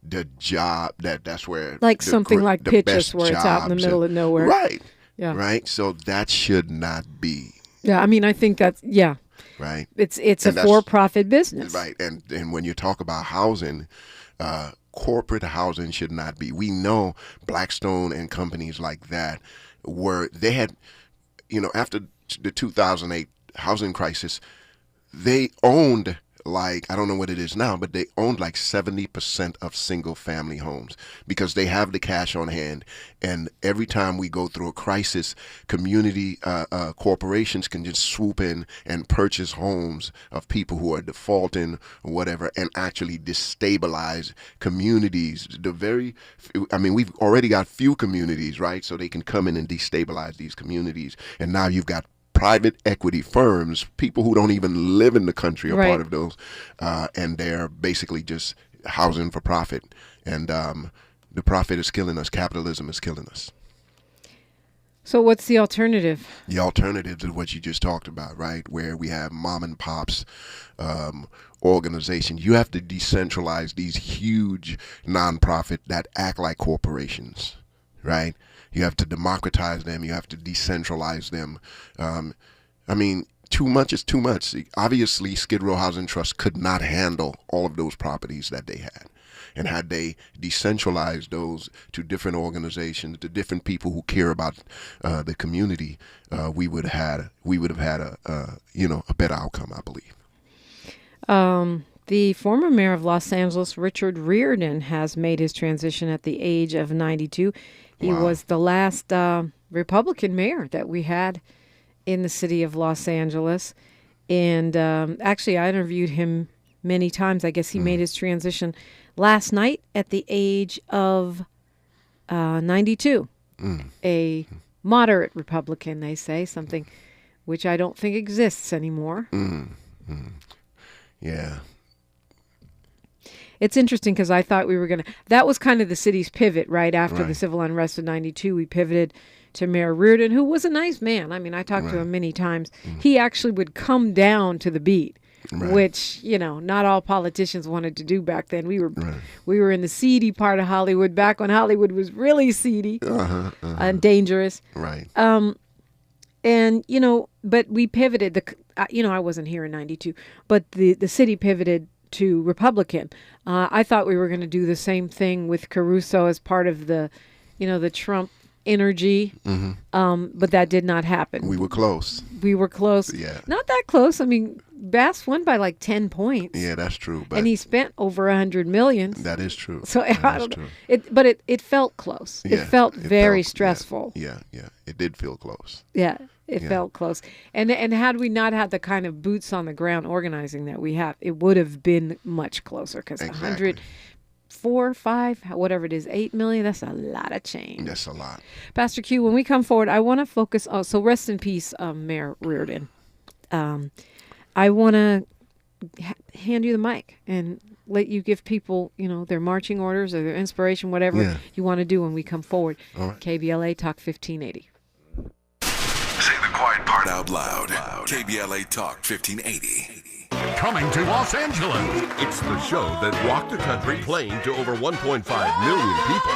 the job that's where something like Pitchess, where it's out in the middle of nowhere, right? Yeah, right. So that should not be. Yeah, I think that's right. It's a for-profit business, right? And when you talk about housing, corporate housing should not be. We know Blackstone and companies like that they had, after the 2008 housing crisis, they owned, I don't know what it is now, but they owned 70% of single family homes because they have the cash on hand. And every time we go through a crisis, community corporations can just swoop in and purchase homes of people who are defaulting or whatever and actually destabilize communities. We've already got few communities, right? So they can come in and destabilize these communities. And now you've got private equity firms, people who don't even live in the country are part of those, and they're basically just housing for profit. And the profit is killing us. Capitalism is killing us. So what's the alternative? The alternative is what you just talked about, right? Where we have mom and pops organizations. You have to decentralize these huge nonprofit that act like corporations, right? You have to democratize them. You have to decentralize them. Too much is too much. Obviously, Skid Row Housing Trust could not handle all of those properties that they had. And had they decentralized those to different organizations, to different people who care about the community, we would have had a better outcome, I believe. The former mayor of Los Angeles, Richard Riordan, has made his transition at the age of 92. He was the last Republican mayor that we had in the city of Los Angeles. And actually, I interviewed him many times. I guess he made his transition last night at the age of 92. A moderate Republican, they say, something which I don't think exists anymore. Yeah. It's interesting because I thought we were going to... That was kind of the city's pivot, right? After the civil unrest of 92, we pivoted to Mayor Riordan, who was a nice man. I talked to him many times. He actually would come down to the beat, which, not all politicians wanted to do back then. We were in the seedy part of Hollywood, back when Hollywood was really seedy and dangerous. Right. But we pivoted. I wasn't here in 92, but the city pivoted to Republican. I thought we were going to do the same thing with Caruso as part of the Trump energy, but that did not happen. We were close. Yeah. Not that close. Bass won by 10 points. Yeah, that's true. And he spent over $100 million. That is true. So it felt close. Yeah, it felt very stressful. Yeah. It did feel close. Yeah. It felt close. And had we not had the kind of boots on the ground organizing that we have, it would have been much closer because 104, 5, whatever it is, 8 million, that's a lot of change. That's a lot. Pastor Q, when we come forward, I want to focus on, so rest in peace, Mayor Riordan. I want to hand you the mic and let you give people, their marching orders or their inspiration, whatever you want to do when we come forward. All right. KBLA Talk 1580. Say the quiet part out loud. KBLA Talk 1580. Coming to Los Angeles. It's the show that rocked the country, playing to over 1.5 million people.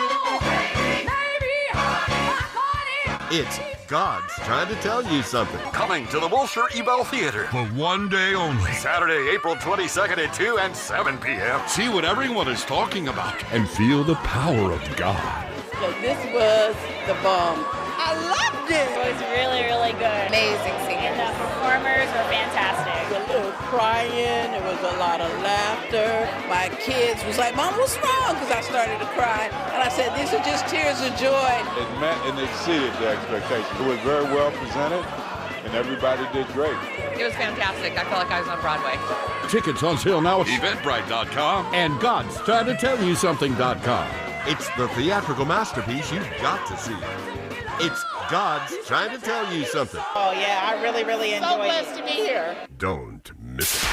It's God's Trying to Tell You Something. Coming to the Wilshire Ebell Theater. For one day only. Saturday, April 22nd at 2 and 7 p.m. See what everyone is talking about and feel the power of God. So this was the bomb. I loved it. It was really, really good. Amazing singing. And the performers were fantastic. A little crying. There was a lot of laughter. My kids was like, Mom, what's wrong? Because I started to cry. And I said, these are just tears of joy. It met and exceeded the expectations. It was very well presented, and everybody did great. It was fantastic. I felt like I was on Broadway. Tickets on sale now at Eventbrite.com and God's Trying to Tell You Something.com. It's the theatrical masterpiece you've got to see. It's God's Trying to Tell You Something. Oh, yeah, I really, really enjoyed it. So blessed to be here. Don't miss it.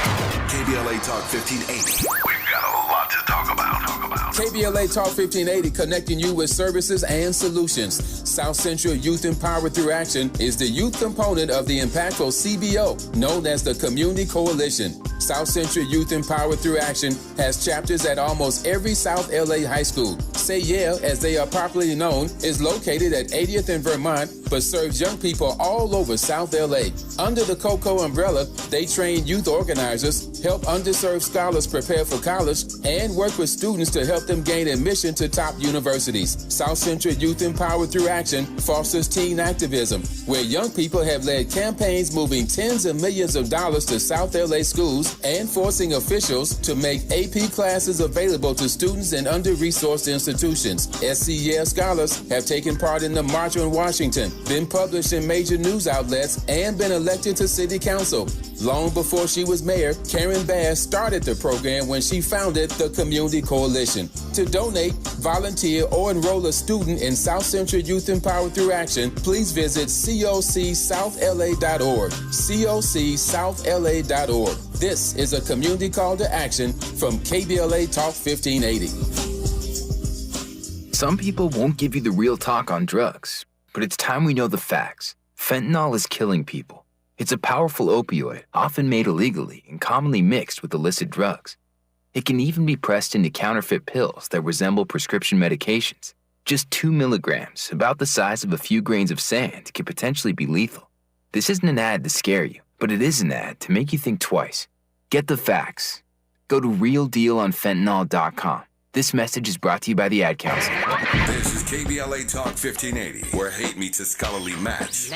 KBLA Talk 1580. We've got a lot to talk about. KBLA Talk 1580, connecting you with services and solutions. South Central Youth Empowered Through Action is the youth component of the impactful CBO, known as the Community Coalition. South Central Youth Empowered Through Action has chapters at almost every South LA high school. Say Yeah, as they are popularly known, is located at 80th and Vermont, but serves young people all over South LA. Under the COCO umbrella, they train youth organizers, help underserved scholars prepare for college, and work with students to help them gain admission to top universities. South Central Youth Empowered Through Action Action fosters teen activism, where young people have led campaigns moving tens of millions of dollars to South LA schools and forcing officials to make AP classes available to students in under-resourced institutions. SC Yale scholars have taken part in the March on Washington, been published in major news outlets, and been elected to city council. Long before she was mayor, Karen Bass started the program when she founded the Community Coalition. To donate, volunteer, or enroll a student in South Central Youth Empowered Through Action, please visit cocsouthla.org. cocsouthla.org. This is a community call to action from KBLA Talk 1580. Some people won't give you the real talk on drugs, but it's time we know the facts. Fentanyl is killing people. It's a powerful opioid, often made illegally and commonly mixed with illicit drugs. It can even be pressed into counterfeit pills that resemble prescription medications. Just 2 milligrams, about the size of a few grains of sand, can potentially be lethal. This isn't an ad to scare you, but it is an ad to make you think twice. Get the facts. Go to realdealonfentanyl.com. This message is brought to you by the Ad Council. This is KBLA Talk 1580, where hate meets a scholarly match.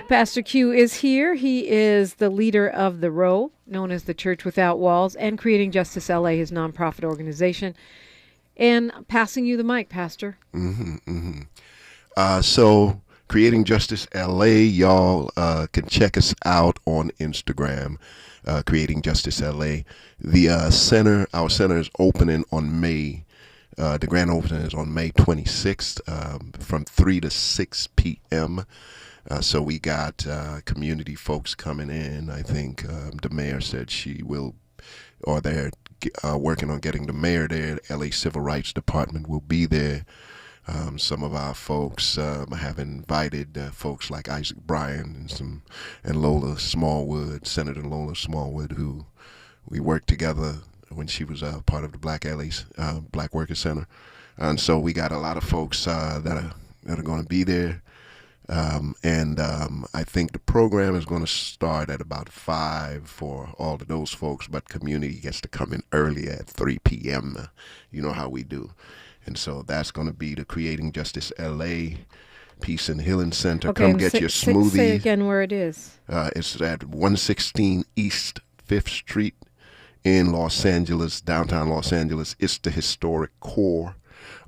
Pastor Q is here. He is the leader of the Row, known as the Church Without Walls, and Creating Justice LA, his nonprofit organization. And passing you the mic, Pastor. So Creating Justice LA, y'all can check us out on Instagram, Creating Justice LA. The center, our center is opening on May. The grand opening is on May 26th from 3 to 6 p.m. So we got community folks coming in. I think the mayor said she will, or they're working on getting the mayor there. LA Civil Rights Department will be there. Some of our folks have invited folks like Isaac Bryan and Lola Smallwood, Senator Lola Smallwood, who we worked together when she was part of the Black LA's Black Workers Center. And so we got a lot of folks that are going to be there. I think the program is going to start at about 5 for all of those folks, but community gets to come in early at 3 p.m. You know how we do. And so that's going to be the Creating Justice LA Peace and Healing Center. Okay, come get your smoothie. Say again where it is. It's at 116 East 5th Street in Los Angeles, downtown Los Angeles. It's the historic core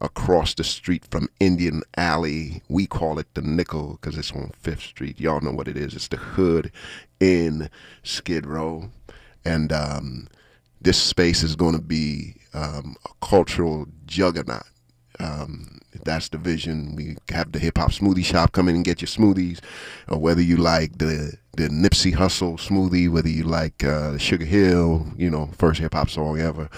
across the street from Indian Alley. We call it the Nickel because it's on 5th Street. Y'all know what it is. It's the hood in Skid Row. And this space is going to be a cultural juggernaut. That's the vision. We have the hip-hop smoothie shop. Come in and get your smoothies. Or whether you like the Nipsey Hussle smoothie, whether you like Sugar Hill, first hip-hop song ever,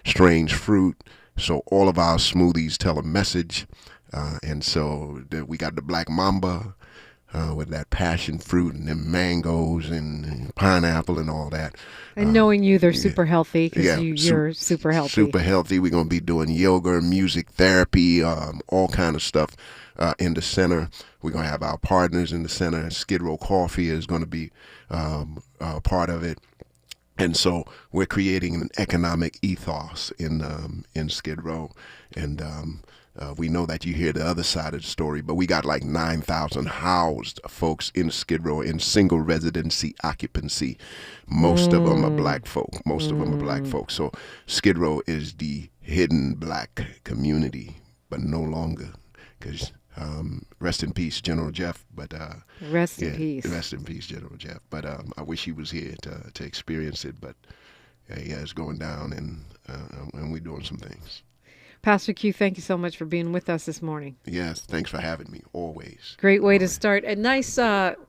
Strange Fruit. So all of our smoothies tell a message. And so we got the Black Mamba with that passion fruit and then mangoes and pineapple and all that. And knowing you, they're super healthy because you're super healthy. Super healthy. We're going to be doing yoga, music therapy, all kind of stuff in the center. We're going to have our partners in the center. Skid Row Coffee is going to be part of it. And so we're creating an economic ethos in Skid Row. And we know that you hear the other side of the story, but we got like 9,000 housed folks in Skid Row in single residency occupancy. Most of them are black folk. So Skid Row is the hidden black community, but no longer, because rest in peace, General Jeff. But rest in peace. Rest in peace, General Jeff. But I wish he was here to experience it. But yeah, it's going down, and we're doing some things. Pastor Q, thank you so much for being with us this morning. Yes, thanks for having me, always. Great way to start. A nice,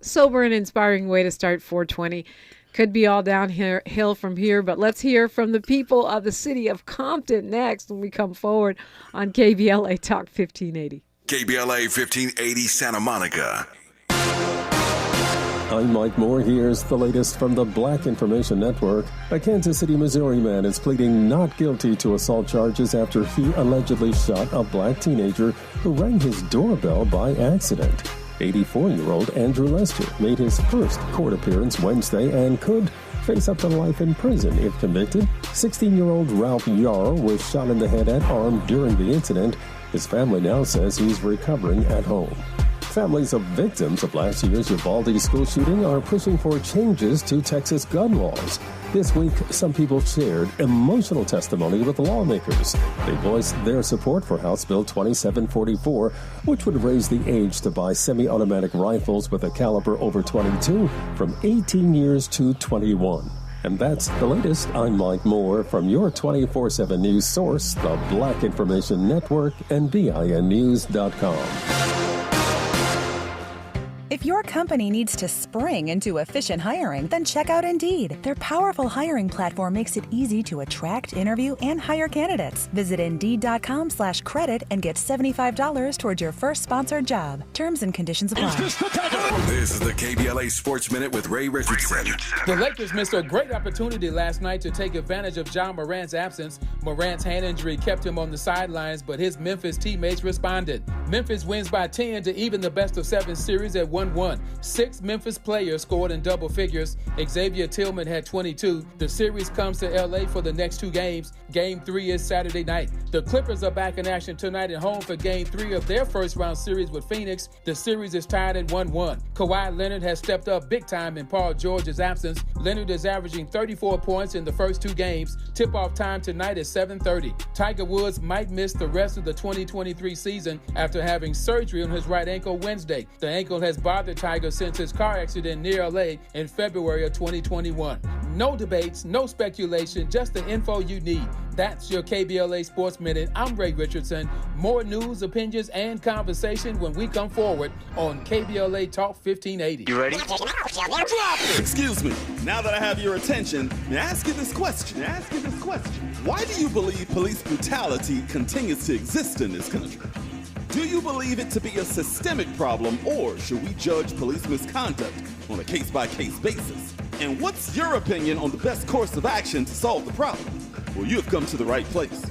sober and inspiring way to start 420. Could be all downhill from here, but let's hear from the people of the city of Compton next when we come forward on KBLA Talk 1580. KBLA 1580 Santa Monica. I'm Mike Moore. Here's the latest from the Black Information Network. A Kansas City, Missouri man is pleading not guilty to assault charges after he allegedly shot a black teenager who rang his doorbell by accident. 84-year-old Andrew Lester made his first court appearance Wednesday and could face up to life in prison if convicted. 16-year-old Ralph Yarr was shot in the head and arm during the incident. His family now says he's recovering at home. Families of victims of last year's Uvalde school shooting are pushing for changes to Texas gun laws. This week, some people shared emotional testimony with lawmakers. They voiced their support for House Bill 2744, which would raise the age to buy semi-automatic rifles with a caliber over 22 from 18 years to 21. And that's the latest. I'm Mike Moore from your 24/7 news source, the Black Information Network and BINnews.com. If your company needs to spring into efficient hiring, then check out Indeed. Their powerful hiring platform makes it easy to attract, interview, and hire candidates. Visit Indeed.com/credit and get $75 towards your first sponsored job. Terms and conditions apply. This is the KBLA Sports Minute with Ray Richardson. The Lakers missed a great opportunity last night to take advantage of Ja Morant's absence. Morant's hand injury kept him on the sidelines, but his Memphis teammates responded. Memphis wins by 10 to even the best-of-7 series at 1-1. 6 Memphis players scored in double figures. Xavier Tillman had 22. The series comes to L.A. for the next 2 games. Game 3 is Saturday night. The Clippers are back in action tonight at home for Game 3 of their first-round series with Phoenix. The series is tied at 1-1. Kawhi Leonard has stepped up big time in Paul George's absence. Leonard is averaging 34 points in the first 2 games. Tip-off time tonight is 7:30. Tiger Woods might miss the rest of the 2023 season after having surgery on his right ankle Wednesday. The ankle has bothered Tiger since his car accident near LA in February of 2021. No debates, no speculation, just the info you need. That's your KBLA Sports Minute. I'm Ray Richardson. More news, opinions, and conversation when we come forward on KBLA Talk 1580. You ready? Excuse me. Now that I have your attention, may I ask you this question? Why do you believe police brutality continues to exist in this country? Do you believe it to be a systemic problem, or should we judge police misconduct on a case-by-case basis? And what's your opinion on the best course of action to solve the problem? Well, you have come to the right place.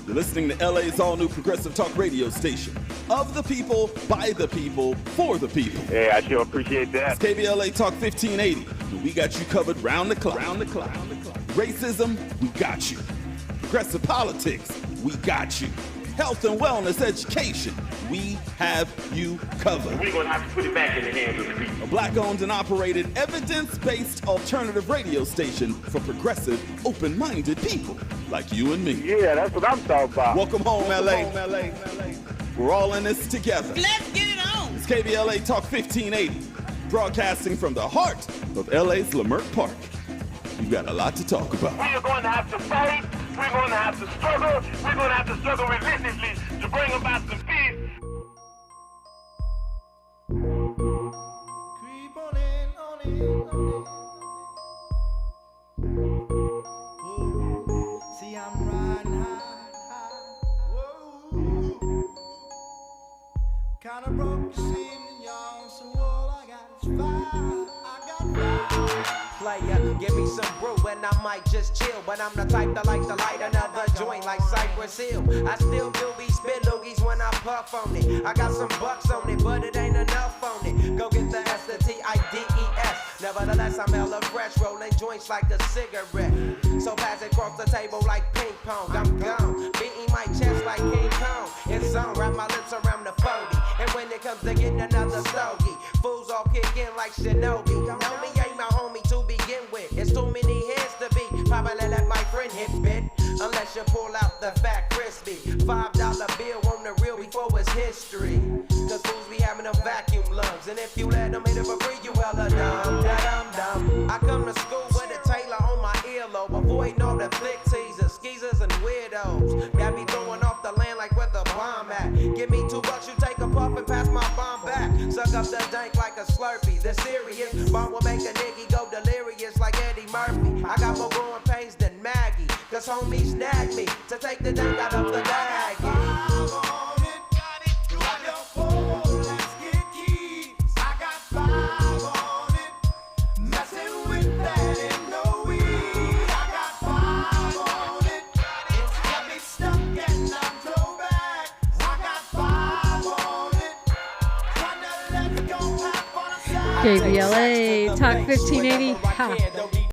You're listening to LA's all-new progressive talk radio station. Of the people, by the people, for the people. Hey, I sure appreciate that. It's KBLA Talk 1580. And we got you covered round the clock. Racism, we got you. Progressive politics, we got you. Health and wellness education, we have you covered. We're going to have to put it back in the hands of the people. A black-owned and operated, evidence-based alternative radio station for progressive, open-minded people like you and me. Yeah, that's what I'm talking about. Welcome home, LA. We're all in this together. Let's get it on. It's KBLA Talk 1580, broadcasting from the heart of LA's Leimert Park. We've got a lot to talk about. We are going to have to fight. We're going to have to struggle. We're going to have to struggle relentlessly to bring about some peace. Creep on in, on in, on in. See, I'm riding high. Whoa. Kinda broke this evening, y'all. So all I got is fire. I got fire. Player, give me some brew and I might just chill. But I'm the type that like to light another joint like Cypress Hill. I still do be spit loogies when I puff on it. I got some bucks on it, but it ain't enough on it. Go get the S, the T-I-D-E-S. Nevertheless, I'm hella fresh, rolling joints like a cigarette. So pass it across the table like ping pong. I'm gone, beating my chest like King Kong. It's on, wrap my lips around the 40. And when it comes to getting another stogie, fools all kick in like Shinobi. Know me ain't my homie to begin with. It's too many hands to be. Probably let my friend hit bit. Unless you pull out the fat crispy $5 bill on the real before it's history. Cause fools be having them vacuum lungs. And if you let them hit it for free, you hella dumb. Da-dum-dum. I come to school with a Taylor on my earlobe. Avoiding all the flick teasers, skeezers, and weirdos. Got me throwing off the land like where the bomb at. Give me $2, you take a puff and pass my bomb back. Suck up the dank like a Slurpee. The serious bomb will make a nigga go delirious like Eddie Murphy. I got more growing pains than Maggie. Cause homies snagged me to take the dank out of the baggie. KBLA Talk 1580. Ha.